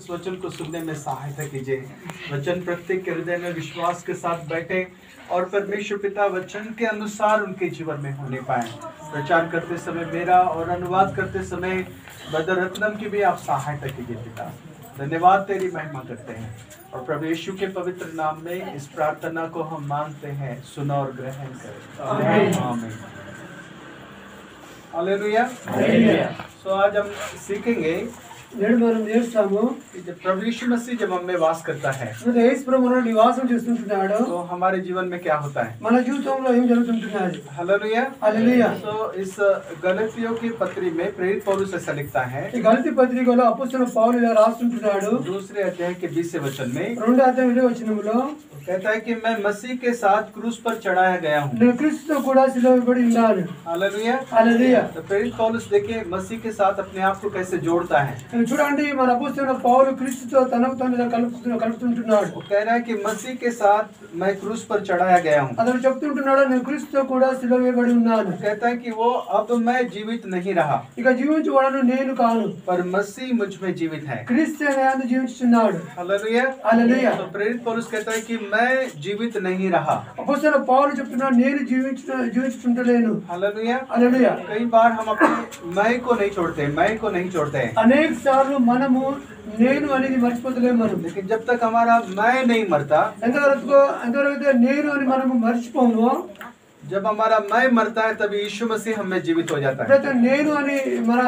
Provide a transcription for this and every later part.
इस वचन को सुनने में सहायता कीजिए। वचन प्रत्येक के हृदय में विश्वास के साथ बैठे और परमेश्वर पिता वचन के अनुसार उनके जीवन में होने पाए। प्रचार करते समय मेरा और अनुवाद करते समय ब्रदर रत्नम की भी आप सहायता कीजिए पिता। धन्यवाद, तेरी महिमा करते हैं और प्रभु यीशु के पवित्र नाम में इस प्रार्थना को हम मांगते हैं, सुनो और ग्रहण करें। आमीन। हालेलुया। सो आज हम सीखेंगे जब प्रभु यीशु मसीह जब हम में वास करता है तो हमारे जीवन में क्या होता है। हालेलुया। तो इस गलतियों की पत्री में प्रेरित पौलुस ऐसा लिखता है, गलती पत्रिकलो अपोस्तल पौलुस ఇలా రాస్తుంటాడు। दूसरे अध्याय के 20 वचन में రెండో అధ్యాయం 20వ వచనంలో कहता है कि मैं मसीह के साथ क्रूस पर चढ़ाया गया हूँ। నేను క్రీస్తుతో కూడా సిలువబడి ఉన్నాను। हालेलुया। हालेलुया। तो प्रेरित पौलुस देखिए मसीह के साथ अपने आप को कैसे जोड़ता है। చూడండి మన అపోస్తలుడైన పౌలు క్రీస్తుతో తనకు తాను కలుపుతుంటున్నాడు। वो कह रहा है कि मसीह के साथ मैं क्रूस पर चढ़ाया गया हूँ। అతను చెప్తుంటున్నాడు నేను క్రీస్తుతో కూడా సిలువబడి ఉన్నాను। कहता है कि वो अब मैं जीवित नहीं रहा, ఇక జీవించువాడను నేను కాను, पर मसीह मुझ में जीवित है। క్రీస్తు నాయందు జీవించుచున్నాడు। हालेलुया। हालेलुया। तो प्रेरित पौलुस कहता है कि मैं जीवित नहीं रहा। అపోస్తలుడైన పౌలు చెప్తున్నాడు నేను జీవించుచుంటలేను। हालेलुया। हालेलुया। कई बार हम अपने मैं को नहीं छोड़ते, मैं को नहीं छोड़ते हैं। అనేక సార్లు మనము నేను అనేది మర్చిపోతలేము మనం। लेकिन जब तक हमारा मैं नहीं मरता, ఎంతవరకు నేను అని మనము మర్చిపోము, जब हमारा मैं मरता है तभी यीशु मसीह हम में जीवित हो जाता है। ఎప్పుడైతే నేను అని మన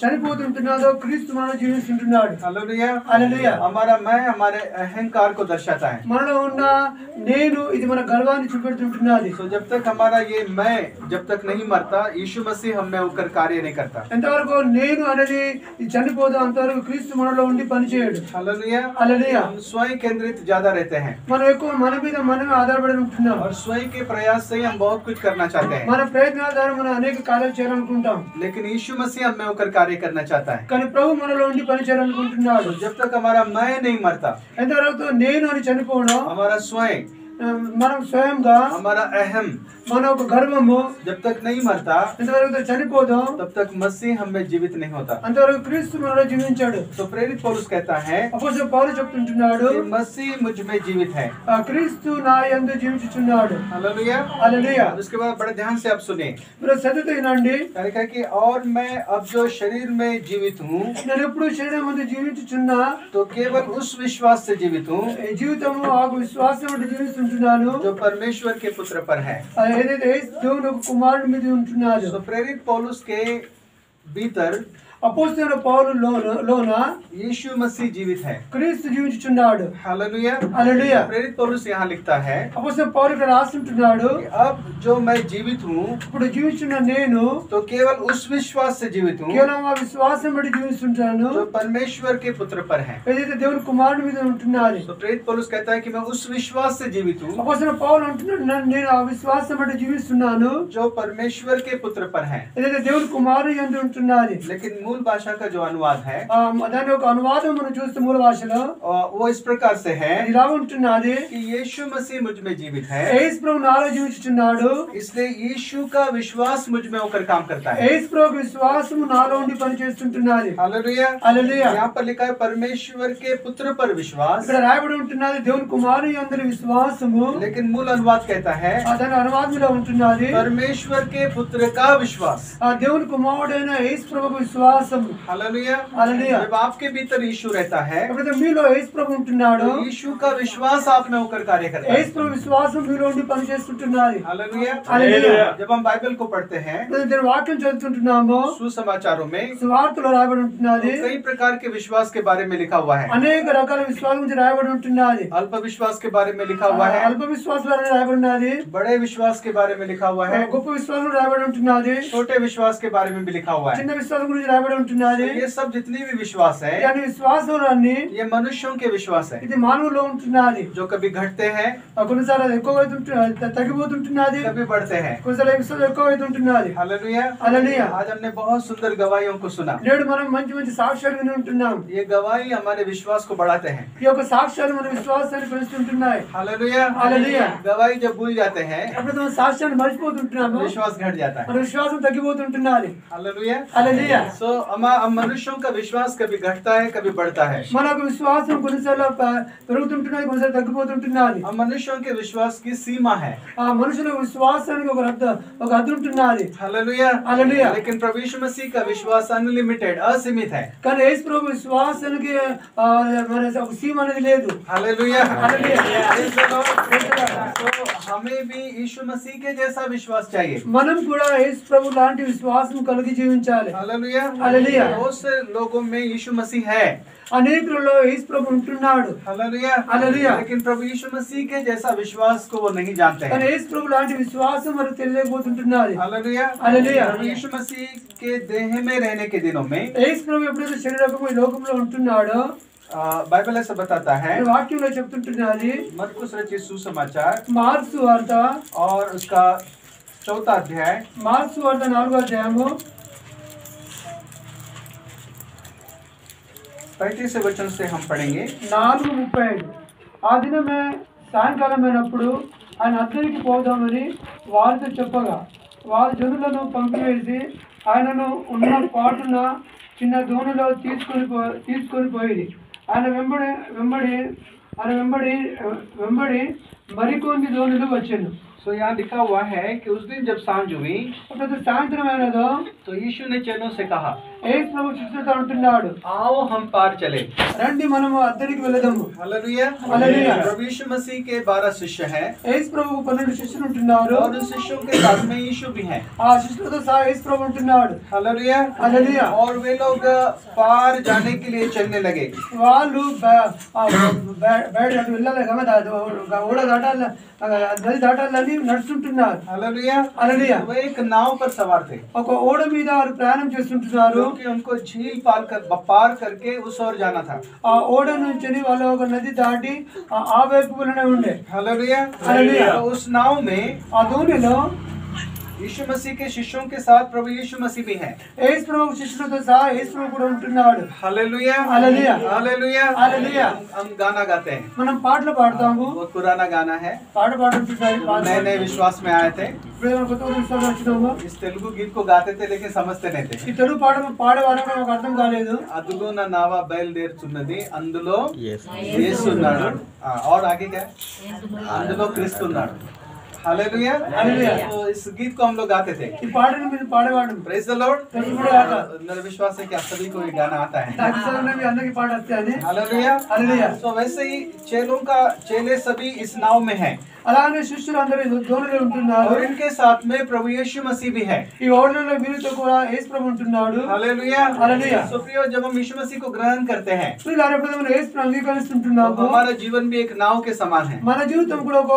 చనిపోతుంటున్నాడో క్రీస్తు మనలో జీవిస్తుంటున్నాడు। हालेलुया। हालेलुया। हमारा मैं हमारे अहंकार को दर्शाता है। మనలో ఉన్న నేను ఇది మన గర్వాన్ని చూపెడుతుంటున్నది। तो जब तक हमारा ये मैं जब तक नहीं मरता, यीशु मसीह हम में होकर कार्य नहीं करता। ఎంతవరకు నేను అనేది చనిపోదు అంతవరకు క్రీస్తు మనలో ఉండి పనిచేయడు। हालेलुया। हालेलुया। हम स्वयं केंद्रित ज्यादा रहते हैं మనం ఎక్కువ మన మీద మనమే ఆధారపడి ఉంటున్నాం। और स्वयं के प्रयास से ही हम बहुत कुछ करना चाहते हैं। మన ప్రయత్నాల ద్వారా మనం అనేక కార్యాలు చేయాలనుకుంటాం, लेकिन यीशु मसीह हम में होकर कार्य करना चाहता है। కానీ ప్రభు మనలో ఉండి పని చేయాలనుకుంటున్నాడు। तो जब तक हमारा मैं नहीं मरता, ఎంతవరకు నేను అని చనిపోవడం, हमारा स्वयं, మనం స్వయంగా हमारा अहम మన ఒక గర్వము जब तक नहीं मरता, ఎంతవరకు చనిపోదాం तब तक मसीह हम में जीवित नहीं होता। అంతవరకు క్రీస్తు మనలో జీవించాడు। तो प्रेरित पौलुस कहता है అపోస్తలుడు పౌలు చెప్తుంటున్నాడు कि मसीह मुझ में जीवित है। ఆ క్రీస్తు నా యందు జీవించుచున్నాడు। हालेलुया। हालेलुया। उसके बाद बड़े ध्यान से आप सुनिए। మీరు శ్రద్ధతో వినండి। कहा कि और मैं अब जो शरीर में जीवित हूँ, నేను ఎప్పుడు శరీరం ముందు జీవించుచున్నా तो केवल उस विश्वास से जीवित हूँ ఈ జీవితము ఆ విశ్వాసం బట్టి జీవిస్తుంటున్నాను, जो परमेश्वर के पुत्र पर है। ఏదైతే దేవుని ఒక కుమారుని మీద ఉంటున్నాడు। तो प्रेरित पौलुस के भीतर అపోస్తలుడైన పౌలు లోన यीशु मसीह जीवित है। క్రీస్తు జీవించుచున్నాడు। हालेलुया। हालेलुया। प्रेरित पौलुस यहाँ लिखता है అపోస్తలుడు పౌలు ఇక్కడ రాస్తుంటున్నాడు, कि अब जो मैं जीवित हूँ, ఇప్పుడు జీవించున్న నేను तो केवल उस विश्वास से जीवित हूँ కేవలం ఆ విశ్వాసం బట్టి జీవిస్తుంటాను, जो परमेश्वर के पुत्र पर है। ఏదైతే దేవుని కుమారుని మీద ఉంటున్నది। तो प्रेरित पौलुस कहता है कि मैं उस विश्वास से जीवित हूँ అపోస్తలుడు పౌలు అంటున్నాడు నేను ఆ విశ్వాసం బట్టి జీవిస్తున్నాను, जो परमेश्वर के पुत्र पर है। ఏదైతే దేవుని కుమారుని యందు ఉంటున్నది। लेकिन मूल भाषा का जो अनुवाद है దాని ఒక అనువాదం మనం చూస్తే మూల భాషలో वो इस प्रकार से है ఇలా ఉంటున్నది, कि यीशु मसीह मुझ में जीवित है, యేసు ప్రభు నాలో జీవించుచున్నాడు, इसलिए यीशु का विश्वास मुझ में होकर काम करता है। యేసు ప్రభు విశ్వాసము నాలో ఉండి పని చేస్తుంటున్నది। हालेलुया। हालेलुया। यहाँ पर लिखा है परमेश्वर के पुत्र पर विश्वास, ఇక్కడ రాయబడి ఉంటున్నది దేవుని కుమారుని యందు విశ్వాసము, लेकिन मूल अनुवाद कहता है దాని అనువాదంలో ఉంటున్నది परमेश्वर के पुत्र का विश्वास। ఆ దేవుని కుమారుడైన యేసు ప్రభువు విశ్వాసము। हालेलुया। हालेलुया। जब आपके भीतर यीशु रहता है, ఎప్పుడైతే మీలో యేసు ప్రభు ఉంటున్నాడు, तो यीशु का विश्वास आप में होकर कार्य करता है। యేసు ప్రభు విశ్వాసం మీలో ఉండి పని చేస్తుంటున్నది। हालेलुया। हालेलुया। जब हम बाइबल को पढ़ते हैं, దీని వాక్యం చదువుతుంటున్నాము, सुसमाचारों में సువార్తలో రాయబడి ఉంటున్నది, तो कई प्रकार के विश्वास के बारे में लिखा हुआ है। అనేక రకాల విశ్వాసం గురించి రాయబడి ఉంటున్నది। अल्प विश्वास के बारे में लिखा हुआ है, అల్ప విశ్వాసాలు రాయబడి ఉన్నది, बड़े विश्वास के बारे में लिखा हुआ है, గొప్ప విశ్వాసం రాయబడి ఉంటున్నది, छोटे विश्वास के बारे में भी लिखा हुआ है। చిన్న విశ్వాసం గురించి రాయబడి ఉంటున్నది। ये सब जितनी भी विश्वास है, దాని విశ్వాసాలన్నీ ये మనుష్यों के विश्वास है, ఇది మానవులో ఉంటున్నది। जो कभी घटते हैं, కొన్నిసార్లు అది ఎక్కువ తగ్గిపోతుంటున్నది, कभी बढ़ते हैं। కొన్నిసార్లు విశ్వాసం ఎక్కువ అవుతుంటున్నది। हालेलुया। हालेलुया। आज हमने बहुत सुंदर गवाहियों को सुना। నేడు మనం మంచి మంచి సాక్ష్యాలు విని ఉంటున్నాం। ये गवाही हमारे विश्वास को बढ़ाते हैं। ఈ యొక్క సాక్ష్యాలు మన విశ్వాసాన్ని పెంచుతుంటున్నాయి। हालेलुया। हालेलुया। गवाही जब भूल जाते हैं, అప్పుడు మనం సాక్ష్యాన్ని మర్చిపోతుంటున్నాము, विश्वास घट जाता है। మన విశ్వాసం తగ్గిపోతుంటున్నది। हालेलुया। हालेलुया। सो मनुष्यों का विश्वास कभी घटता है, कभी बढ़ता है। మనకు విశ్వాసం కొన్నిసార్లు పెరుగుతుంటున్నది, కొన్నిసార్లు తగ్గిపోతుంటున్నది। मनुष्यों के विश्वास की सीमा है। ఆ మనుషుల విశ్వాసానికి ఒక హద్దు ఉంటున్నది। Hallelujah, hallelujah. लेकिन प्रभु यीशु मसीह का विश्वास अनलिमिटेड, असीमित है। కానీ యేసు ప్రభు విశ్వాసానికి మన ఒక సీమ అనేది లేదు। Hallelujah, hallelujah. तो हमें भी यीशु मसीह के जैसा विश्वास चाहिए। మనం కూడా యేసు ప్రభు లాంటి విశ్వాసం కలిగి జీవించాలి। Hallelujah, hallelujah. बहुत से लोगों में यीशु मसीह है। అనేకులలో యేసు ప్రభు ఉంటున్నాడు। Hallelujah, hallelujah. लेकिन प्रभु यीशु मसीह के जैसा विश्वास को वो नहीं जानते కానీ हैं। యేసు ప్రభు లాంటి విశ్వాసం మనకు తెలియకపోతుంటున్నది। Hallelujah, hallelujah. प्रभु यीशु मसीह के देह में रहने के दिनों में యేసు ప్రభు ఎప్పుడైతే శరీరము ఈ లోకంలో ఉంటున్నాడో बाइबल ऐसा बताता है, వాక్యంలో చెప్తుంటున్నది। मरकुस रचित सुसमाचार మార్క్స్ వార్త और उसका 4वां अध्याय, మార్క్స్ వార్త 4వ అధ్యాయము 35 वचन से हम पढ़ेंगे। 4:35 ఆ దినమే సాయంకాలమైనప్పుడు ఆయన అద్దరికి పోదామని వారితో చెప్పగా వారు జనులను పంపివేసి ఆయనను ఉన్న పాటున చిన్న దోణిలో తీసుకొని పోయి ఆయన వెంబడి మరికొన్ని దోణులు వచ్చాను। तो यहाँ लिखा हुआ है कि उस दिन जब सांझ हुई అప్పుడు సాయంత్రం అయినదో तो यीशु ने चेलों से कहा, యేసు ప్రభు శిష్యులతో అంటున్నాడు, आओ हम पार चले। రండి మనము అద్దరికి వెళదాము। Hallelujah, hallelujah. प्रभु यीशु मसीह के 12 शिष्य हैं యేసు ప్రభువు 12 శిష్యులు ఉంటున్నారు। और उन शिष्यों के साथ में यीशु भी हैं। ఆ శిష్యులతో సహా యేసు ప్రభు ఉంటున్నాడు। Hallelujah, hallelujah. और वे लोग पार जाने के लिए चलने लगे। వాళ్ళు బయట వెళ్ళాలి ఓడ దాటాలి, నది దాటాలని నడుస్తుంటున్నారు। Hallelujah, hallelujah. वे एक नाव पर सवार थे ఒక ఓడ మీద వారు ప్రయాణం చేస్తుంటున్నారు। क्योंकि उनको झील पार करके उस ओर जाना था। ఆ ఓడ నుంచి వాళ్ళు ఒక నది దాటి ఆ వైపు వెళ్ళనే ఉండే। Hallelujah, hallelujah. तो उस नाव में ఆ దోణిలో यीशु मसीह के शिष्यों के साथ प्रभु यीशु मसीह भी हैं। యేసు ప్రభు శిష్యులతో సహా యేసు ప్రభు కూడా ఉంటున్నాడు। Hallelujah, hallelujah. Hallelujah, hallelujah. हम गाना गाते हैं, మనం పాటలు పాడతాము। बहुत पुराना गाना है, పాట పాడుతుంటారు। नए नए विश्वास में आए थे। ఇప్పుడు మనం కొత్త విశ్వాసం వచ్చినాము। इस तेलुगु गीत को गाते थे लेकिन समझते नहीं थे। ఈ తెలుగు పాట పాడేవాళ్ళకి నాకు అర్థం కాలేదు। అదుగో నా నావ బయలుదేరుతున్నది, అందులో యేసు ఉన్నాడు। और आगे क्या है? అందులో క్రీస్తు ఉన్నాడు। Hallelujah, hallelujah. तो इस गीत को हम लोग गाते थे। ఈ పాటను మీరు పాడేవాడు। Praise the Lord. తెలుగు కూడా ఆట। मेरा विश्वास है कि आप सभी को ये गाना आता है। నాకు ఇష్టమైన మీ అందరికీ పాట వస్తాయని। Hallelujah, hallelujah. तो वैसे ही चेले सभी इस नाव में हैं అలానే శిష్యులు అందరూ దోణిలో ఉంటున్నారు। और इनके साथ में प्रभु यीशु मसीह भी है। ఈ ఓడలో వీరితో కూడా యేసు ప్రభు ఉంటున్నాడు। Hallelujah, hallelujah. तो प्रियो, जब हम यीशु मसीह को ग्रहण करते हैं వీళ్ళ ఎప్పుడైతే మనం యేసు ప్రభు అంగీకరిస్తుంటున్నాము, तो हमारा जीवन भी एक नाव के समान है। మన జీవితం కూడా ఒక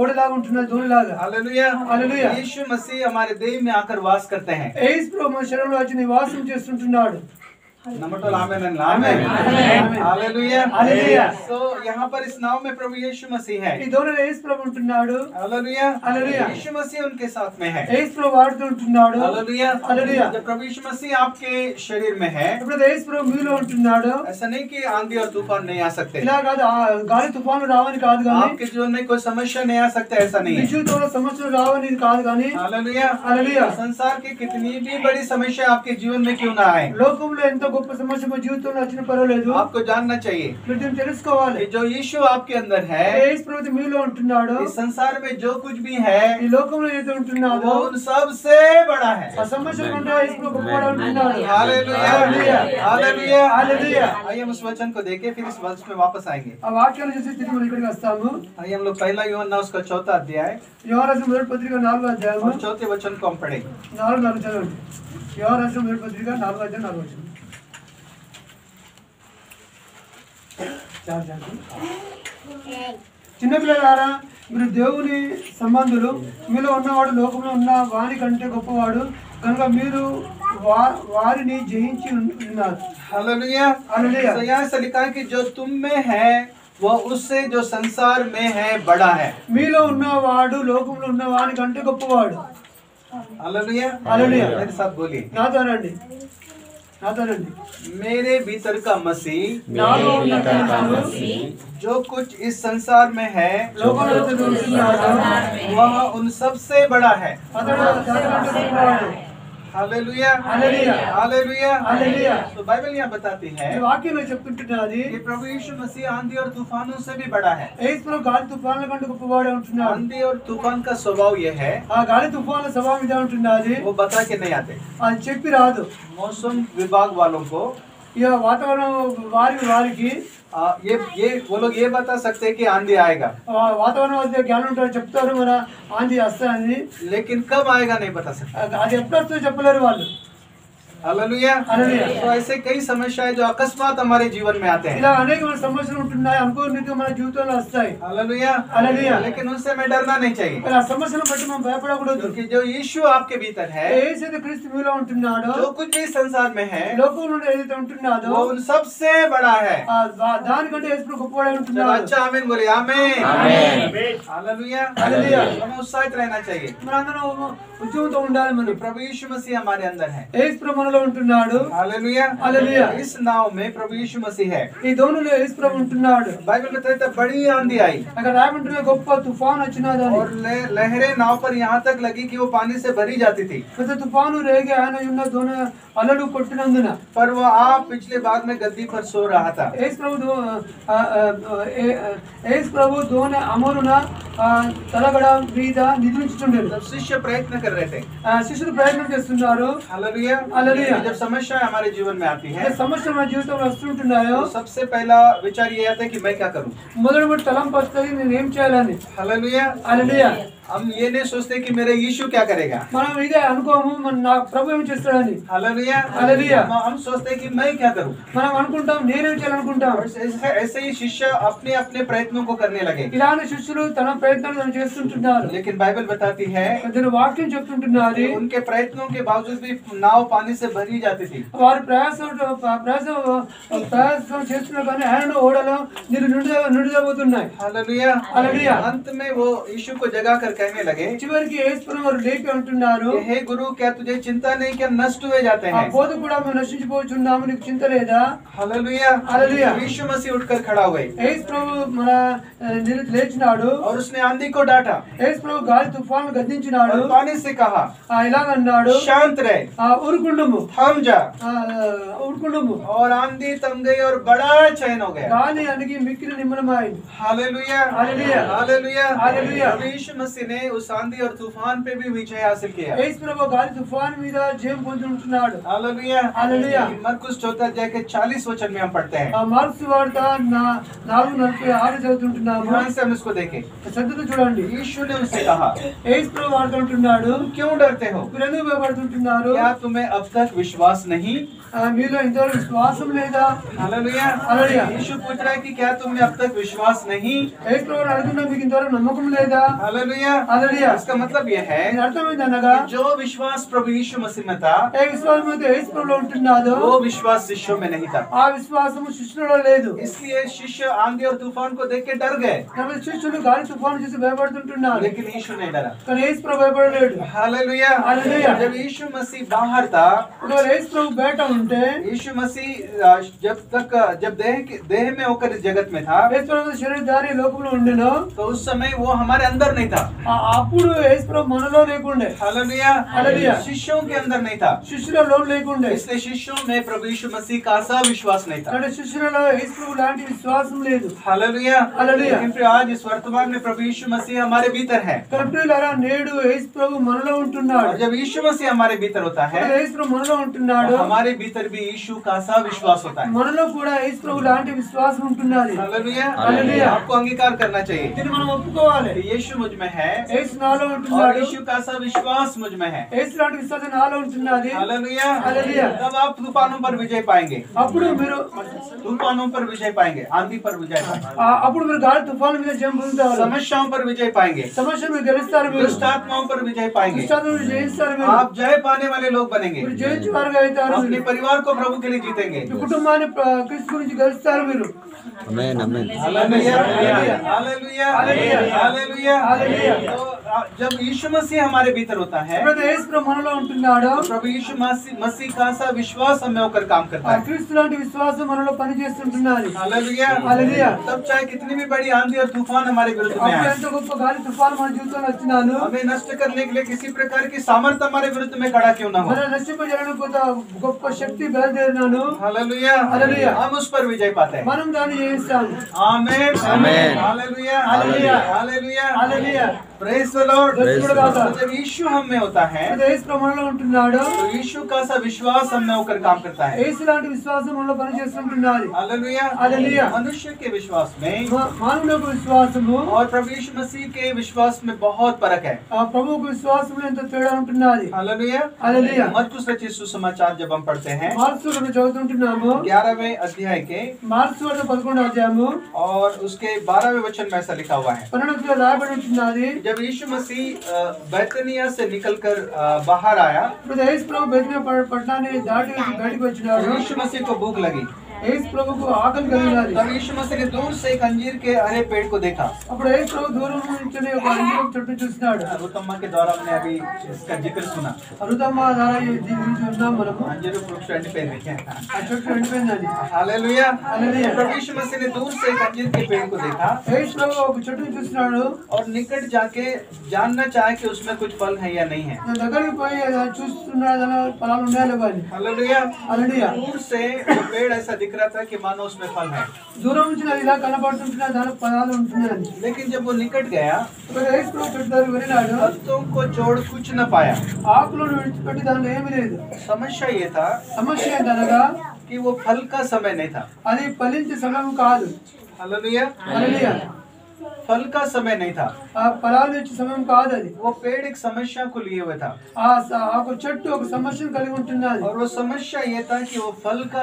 ఓడలాగా ఉంటున్నది, దోణిలాగా। Hallelujah, hallelujah. यीशु मसीह हमारे देह में आकर वास करते हैं। యేసు ప్రభు మన శరీరంలో వచ్చి నివాసం చేస్తుంటున్నాడు। नमस्कार, आमेन, आमेन, हालेलुया, हालेलुया। तो यहाँ पर इस नाव में प्रभु यीशु मसीह है। ఈ దోణిలో యేసు ప్రభు ఉంటున్నాడు। Hallelujah, hallelujah. यीशु मसीह उनके साथ में है। యేసు ప్రభు వాడుతూ ఉంటున్నాడు। Hallelujah, hallelujah. जब प्रभु यीशु मसीह आपके शरीर में है, ఎప్పుడైతే యేసు ప్రభు మీలో ఉంటున్నాడు, ऐसा नहीं कि आंधी और तूफान नहीं आ सकते, ఇలా కాదు గాలి తుఫాను రావని కాదు కానీ, आपके जीवन में कोई समस्या नहीं आ सकता, ऐसा नहीं మీ है। జీవితంలో సమస్యలు రావని కాదు కానీ, हालेलुया, हालेलुया। संसार की कितनी भी बड़ी समस्या आपके जीवन में क्यों ना आए, లోకంలో ఎంత గొప్ప సమస్య మీ జీవితంలో వచ్చిన పర్వాలేదు, आपको जानना चाहिए మీరు దీన్ని తెలుసుకోవాలి। कि जो यीशु आपके अंदर है, యేసు ప్రభు మీలో ఉంటున్నాడు। इस संसार में जो कुछ भी है, ఈ లోకంలో ఏదైతే ఉంటున్నాడో वो उन सब से बड़ा है। ఆ సమస్య కంటే యేసు ప్రభు గొప్పవాడు ఉంటున్నాడు। Hallelujah, hallelujah. Hallelujah, hallelujah. आइए हम उस वचन को देखें, फिर इस वचन में वापस आएंगे। ఆ వాక్యాలు చూసి తిరిగి మనం ఇక్కడికి వస్తాము। आइए हम लोग पहला यूहन्ना उसका 4वां अध्याय యోహాను రాసిన మొదటి పత్రిక 4వ అధ్యాయము और 4थे वचन को हम पढ़ेंगे। 4 చదవండి। యోహాను రాసిన మొదటి పత్రిక 4వ అధ్యాయం 4వ వచనం। చిన్నపిల్లలారా, మీరు దేవుని సంబంధులు, మీలో ఉన్నవాడు లోకంలో ఉన్న వాని కంటే గొప్పవాడు కనుక మీరు వారిని జయించి ఉన్నారు। Hallelujah, hallelujah. तो यहाँ से लिखा है कि जो तुम में है वो उससे जो संसार में है बड़ा है। మీలో ఉన్నవాడు లోకంలో ఉన్న వాని కంటే గొప్పవాడు। Hallelujah, hallelujah. मेरे साथ बोलिए, నాతోనండి। मेरे भीतर का मसीह నాలో ఉన్న క్రీస్తు जो कुछ इस संसार में है లోకంలో ఉంటున్నాడు, वह उन सब से बड़ा है। అతడు దానికంటే గొప్పవాడు। हालेलुया हालेलुया हालेलुया हालेलुया तो बाइबल यहाँ बताती है ఈ వాక్యంలో చెప్తుంటున్నది कि प्रभु यीशु मसीह आंधी और तूफानों से भी बड़ा है। యేసు ప్రభు గాలి తుఫాన్ల కంటే గొప్పవాడే ఉంటున్నాడు आंधी और तूफान का स्वभाव यह है, ఆ గాలి తుఫాన్ల స్వభావం ఇదే ఉంటున్నది वो बता के नहीं आते। అది చెప్పి రాదు मौसम विभाग वालों को ఇక వాతావరణం వారికి ये वो लोग ये बता सकते हैं कि आंधी आएगा, వాతావరణం వద్ద జ్ఞానం ఉంటారు చెప్తారు మన ఆంधी వస్తాయని, लेकिन कब आएगा नहीं बता सकते। అది ఎప్పుడు వస్తుందో చెప్పలేరు వాళ్ళు। Hallelujah hallelujah. तो ऐसे कई समस्याएं जो अकस्मात हमारे जीवन में आते हैं, ఇలా అనేకమైన సమస్యలు ఉంటున్నాయి, అనుకోనిగా మన జీవితంలో వస్తాయి। Hallelujah hallelujah. लेकिन उनसे हमें डरना नहीं चाहिए, మరి ఆ సమస్యలను బట్టి మనం భయపడకూడదు। क्योंकि जो यीशु आपके भीतर है, యేసు క్రీస్తు మీలో ఉంటున్నాడో, जो कुछ भी संसार में है, లోకంలో ఏదైతే ఉంటున్నాడో वो उन सबसे बड़ा है। దానికంటే యేసు ప్రభు గొప్పవాడే चलो ఉంటున్నాడు। अच्छा आमीन बोले, आमीन आमीन। Hallelujah hallelujah. हमें उत्साहित रहना चाहिए। మనందరం ఉద్యమంతో ఉండాలి। మనం प्रभु यीशु मसीह हमारे अंदर है। యేసు ప్రభు మనలో ఉంటున్నాడు। Hallelujah hallelujah. इस नाव में प्रभु यीशु मसीह है। ఈ దోణిలో యేసు ప్రభు ఉంటున్నాడు। बाइबल में कहता है बड़ी आंधी आई అక్కడ రాయమంటున్న గొప్ప తుఫాన్ వచ్చినదని, और लहरें नाव पर यहाँ तक लगी कि वो पानी से भरी जाती थी, పెద్ద తుఫాను రేగి ఆయన ఉన్న దోణ అలలు కొట్టినందున पर वो आप पिछले भाग में गद्दी पर सो रहा था। యేసు ప్రభు దోణ అమరున తలగడ మీద నిద్రించుచుండెను। तब शिष्य प्रयत्न कर रहे थे। శిష్యులు ప్రయత్నం చేస్తున్నారు। Hallelujah hallelujah. जब समस्या हमारे जीवन में आती है, సమస్యలు మన జీవితంలో వస్తుంటున్నాయో, तो सबसे पहला विचार ये आता है कि मैं क्या करूं। మొదటి తలంపు వస్తుంది, నేను ఏం చేయాలని। Hallelujah hallelujah. हम ये नहीं सोचते कि मेरा यीशु क्या करेगा। మనం ఇదే అనుకోము, మన నా ప్రభు ఏం చేస్తాడని। Hallelujah hallelujah. हम सोचते हैं कि मैं क्या करूं। మనం అనుకుంటాం నేనేం చేయాలనుకుంటాం। और ऐसे ही शिष्य अपने अपने प्रयत्नों को करने लगे, ఇలానే శిష్యులు తన ప్రయత్నాలు తను చేస్తుంటున్నారు। लेकिन बाइबल बताती है దీని వాక్యం చెప్తుంటున్నది, कि उनके प्रयत्नों के बावजूद भी नाव पानी से भरी जाती थी। వారు ప్రయాసం చేస్తున్నారు కానీ ఆయన ఓడలో నీరు నిండుదవుతున్నాయి। Hallelujah hallelujah. अंत में वो यीशु को जगा कर कहने लगे, చివరికి యేసు ప్రభు వారు లేపి అంటున్నారు, हे गुरु क्या तुझे चिंता नहीं कि हम नष्ट हुए जाते ఆ हैं। బోధ కూడా మేము నశించిపోతున్నాము, నీకు చింత లేదా। Hallelujah hallelujah. यीशु मसीह उठकर खड़ा हुए యేసు ప్రభు మన లేచినాడు। और उसने आंधी को डांटा యేసు ప్రభు గాలి తుఫాను గద్దించినాడు। और पानी से कहा, ఇలాగన్నాడు, शांत रहे, ఊరుకుండము, थम जा। ఊరుకుండము। और आंधी थम गई और बड़ा चैन हो गया। గాలి అణిగి మిక్కిలి నిమ్మలమైంది। Hallelujah hallelujah. Hallelujah hallelujah. प्रभु यीशु मसीह ने उस आंधी और तूफान पे भी विजय हासिल किया। యేసు ప్రభు గాలి తుఫాను మీద జయం పొంది ఉంటున్నాడు। Hallelujah hallelujah. मरकुस 4:40 वचन में हम पढ़ते हैं। మార్క్స్ వార్త 4:46 చదువుతుంటున్నాము। ध्यान से हम इसको देखें। శ్రద్ధతో చూడండి। यीशु ने उससे कहा, యేసు ప్రభు వాడుతుంటున్నాడు, तुम क्यों डरते हो? మీరు ఎందుకు భయపడుతుంటున్నారు? क्या तुम्हें अब तक विश्वास नहीं? మీలో ఇంతవరకు విశ్వాసం లేదా? Hallelujah hallelujah. यीशु पूछ रहा है कि क्या तुम्हें अब तक विश्वास नहीं? యేసు ప్రభు అడుగుతున్నా, మీకు ఇంతవరకు నమ్మకం లేదా? Hallelujah hallelujah. इसका मतलब यह है దీని అర్థం ఏంటనగా, कि जो विश्वास प्रभु यीशु मसीह में था, ఏ విశ్వాసం అయితే యేసు ప్రభులో ఉంటున్నాదో वो विश्वास शिष्यों में नहीं था। ఆ విశ్వాసము శిష్యులలో లేదు। इसलिए शिष्य आंधी और तूफान को देख के डर गए, కాబట్టి శిష్యులు గాలి తుఫాను చూసి భయపడుతుంటున్నారు, लेकिन यीशु नहीं डरा। కానీ యేసు ప్రభు భయపడలేడు। Hallelujah hallelujah. जब यीशु मसीह बाहर था, ఒకవేళ యేసు ప్రభు బయట ఉంటే, यीशु मसीह जब देह में होकर इस जगत में था, యేసు ప్రభు శరీరధారి లోకంలో ఉండెను, तो उस समय वो हमारे अंदर नहीं था। అప్పుడు యేసు ప్రభు మనలో లేకుండే। Hallelujah hallelujah. शिष्यों के अंदर नहीं था, శిష్యులలో లేకుండే। इसलिए शिष्यों में प्रभु यीशु मसीह का ऐसा विश्वास नहीं था। అంటే శిష్యులలో యేసు ప్రభు లాంటి విశ్వాసం లేదు। Hallelujah hallelujah. लेकिन फिर आज इस वर्तमान में प्रभु यीशु मसीह हमारे भीतर है, కర్తృలారా నేడు యేసు ప్రభు మనలో ఉంటున్నాడు। और जब यीशु मसीह हमारे भीतर होता है, యేసు ప్రభు మనలో ఉంటున్నాడు, तो हमारे भीतर भी यीशु का ऐसा विश्वास होता है। మనలో కూడా యేసు ప్రభు లాంటి విశ్వాసం ఉంటున్నది। Hallelujah hallelujah. आपको अंगीकार करना चाहिए దీన్ని మనం ఒప్పుకోవాలి। कि यीशु मुझ में है యేసు నాలో और ఉంటున్నాడు, यीशु का ऐसा विश्वास मुझ में है। యేసు లాంటి విశ్వాసం నాలో ఉంటున్నది। Hallelujah hallelujah. तब आप तूफानों पर विजय पाएंगे, అప్పుడు మీరు तूफानों पर विजय पाएंगे, आंधी पर विजय पाएंगे, అప్పుడు మీరు గాలి తుఫాను మీద జయం పొందుతారు, समस्याओं पर विजय पाएंगे, సమస్య మీరు గెలుస్తారు, మీరు दुष्ट आत्माओं पर विजय पाएंगे। దుష్టాత్మను జయిస్తారు, మీరు आप जय पाने वाले लोग बनेंगे, మీరు జయించే వారుగా అవుతారు, अपने परिवार को प्रभु के लिए जीतेंगे। మీ కుటుంబాన్ని క్రీస్తు గురించి గెలుస్తారు మీరు। Amen amen hallelujah hallelujah hallelujah. Hallelujah hallelujah. तो जब यीशु मसीह हमारे भीतर होता है, ఎప్పుడైతే యేసు ప్రభు మనలో ఉంటున్నాడో तो प्रभु यीशु मसीह का सा विश्वास हमें होकर काम करता ఆ है। క్రీస్తు లాంటి విశ్వాసం మనలో పనిచేస్తుంటున్నది। हालेलुया। हालेलुया। तब चाहे कितनी भी बड़ी आंधी और तूफान हमारे विरुद्ध में అప్పుడు आए, ఎంత గొప్ప గాలి తుఫాను మన జీవితంలో వచ్చినాను हमें नष्ट करने के लिए किसी प्रकार की सामर्थ्य हमारे विरुद्ध में खड़ा क्यों ना हो, మన నశింపజేయడానికి కొంత గొప్ప శక్తి బయలుదేరినాను हालेलुया, हालेलुया। हम उस पर विजय पाते हैं। మనం దాన్ని జయిస్తాము। आमीन, आमीन। Hallelujah, hallelujah. Hallelujah, hallelujah. Praise the Lord. Praise the Lord। तो जब यीशु हम में होता है, ఎప్పుడైతే యేసు ప్రభు మనలో ఉంటున్నాడో तो यीशु का सा विश्वास हम में होकर काम करता है। యేసు లాంటి విశ్వాసం మనలో పనిచేస్తుంటున్నది। Hallelujah, hallelujah. मनुष्य के विश्वास में మానవుల యొక్క విశ్వాసము और प्रभु यीशु मसीह के विश्वास में बहुत फर्क है। ఆ ప్రభువుకు విశ్వాసంలో ఎంత తేడా ఉంటున్నది। Hallelujah, hallelujah. मरकुस रचित सुसमाचार जब हम पढ़ते हैं, మార్క్స్ వార్త చదువుతుంటున్నాము। 11वें अध्याय के మార్క్స్ వార్త 11వ అధ్యాయము और उसके 12वें वचन में ऐसा लिखा हुआ है, 12వ రాయబడి ఉంటున్నది। जब यीशु मसीह बैतनिया से निकलकर बाहर आया, ఇప్పుడు యేసు ప్రభు బెత్లెహేము పట్టణాన్ని దాటి బయటికి వచ్చినాడు। तो यीशु मसीह को भूख लगी। యేసు ప్రభుకు ఆకలి కలిగినది। तब यीशु मसीह ने दूर से एक अंजीर के हरे पेड़ को देखा। అప్పుడు యేసు ప్రభు దూరం నుంచి ఒక అంజూరపు చెట్టు చూసినాడు। रुतम्मा के द्वारा हमने अभी इसका जिक्र सुना। అరుదమ్మ ద్వారా ఈ గురించి ఉన్నాం మనము। अंजीर वृक्ष ఎండిపోయింది। ఆ చెట్టు ఎండిపోయిందని। Hallelujah, hallelujah. प्रभु यीशु मसीह ने दूर से एक अंजीर के पेड़ को देखा యేసు ప్రభు ఒక చెట్టుని చూసినాడు। और निकट जाके जानना चाहे कि उसमें कुछ फल है या नहीं है। దాని దగ్గరికి పోయి అది చూస్తున్నాడు, దానిలో ఫలాలు ఉన్నాయా లేవా అని। हालेलुया, హల్లెలూయా। दूर से वो पेड़ ऐसा दिख रहा था कि मानो उसमें फल है, దూరం నుంచి అది ఇలా కనబడుతుంటున్నా దానిలో ఫలాలు ఉంటున్నాయని। लेकिन जब वो निकट गया, ఇప్పుడు యేసు ప్రభు చెట్టు దగ్గరికి వెళ్ళినాడు। पत्तों को जोड़ कुछ न पाया। ఆకులను విడిచిపెట్టి దానిలో ఏమీ లేదు। समस्या ये था సమస్య ఏంటనగా कि वो फल का समय नहीं था। అది ఫలించే సమయం కాదు। हालेलुया, హల్లెలూయా। फल का समय नहीं था। ఆ ఫలాలు ఇచ్చే సమయం కాదు అది। वो पेड़ एक समस्या को लिए हुए था ఆ ఒక చెట్టు ఒక సమస్యను కలిగి ఉంటున్నది। और वो समस्या ये था कि वो फल का